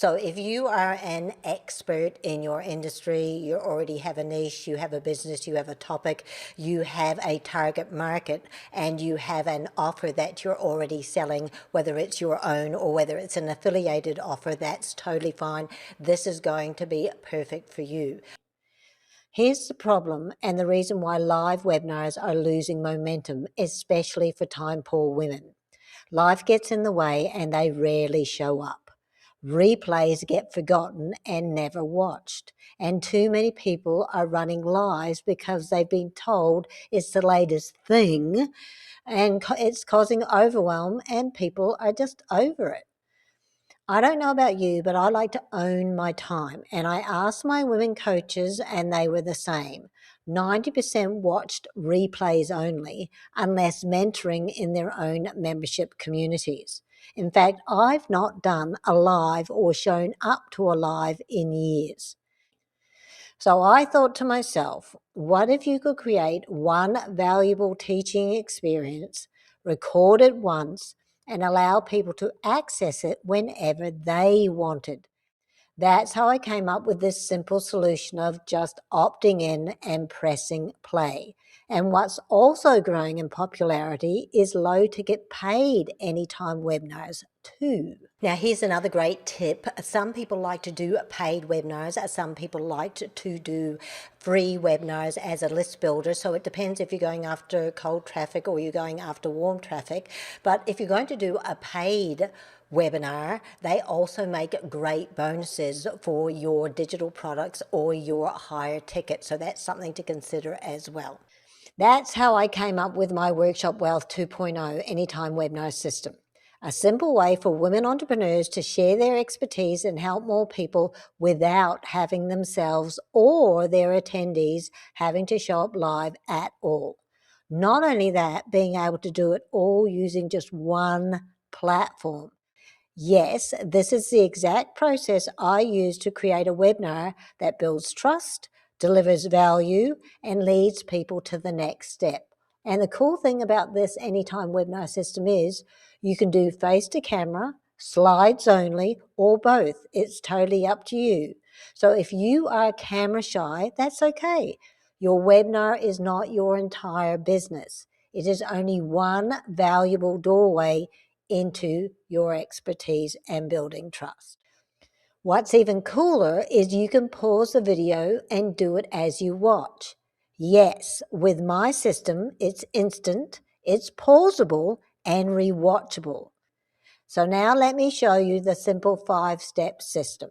So if you are an expert in your industry, you already have a niche, you have a business, you have a topic, you have a target market, and you have an offer that you're already selling, whether it's your own or whether it's an affiliated offer, that's totally fine. This is going to be perfect for you. Here's the problem and the reason why live webinars are losing momentum, especially for time-poor women. Life gets in the way and they rarely show up. Replays get forgotten and never watched. And too many people are running lives because they've been told it's the latest thing and it's causing overwhelm and people are just over it. I don't know about you, but I like to own my time. And I asked my women coaches and they were the same. 90% watched replays only, unless mentoring in their own membership communities. In fact, I've not done a live or shown up to a live in years. So I thought to myself, what if you could create one valuable teaching experience, record it once, and allow people to access it whenever they wanted? That's how I came up with this simple solution of just opting in and pressing play. And what's also growing in popularity is low to get paid anytime webinars too. Now, here's another great tip. Some people like to do paid webinars. Some people like to do free webinars as a list builder. So it depends if you're going after cold traffic or you're going after warm traffic. But if you're going to do a paid webinar, they also make great bonuses for your digital products or your higher ticket. So that's something to consider as well. That's how I came up with my Workshop Wealth 2.0 Anytime Webinar System. A simple way for women entrepreneurs to share their expertise and help more people without having themselves or their attendees having to show up live at all. Not only that, being able to do it all using just one platform. Yes, this is the exact process I use to create a webinar that builds trust, delivers value, and leads people to the next step. And the cool thing about this Anytime Webinar System is you can do face to camera, slides only, or both. It's totally up to you. So if you are camera shy, that's okay. Your webinar is not your entire business. It is only one valuable doorway into your expertise and building trust. What's even cooler is you can pause the video and do it as you watch. Yes, with my system, it's instant, it's pausable, and rewatchable. So now let me show you the simple 5-step system.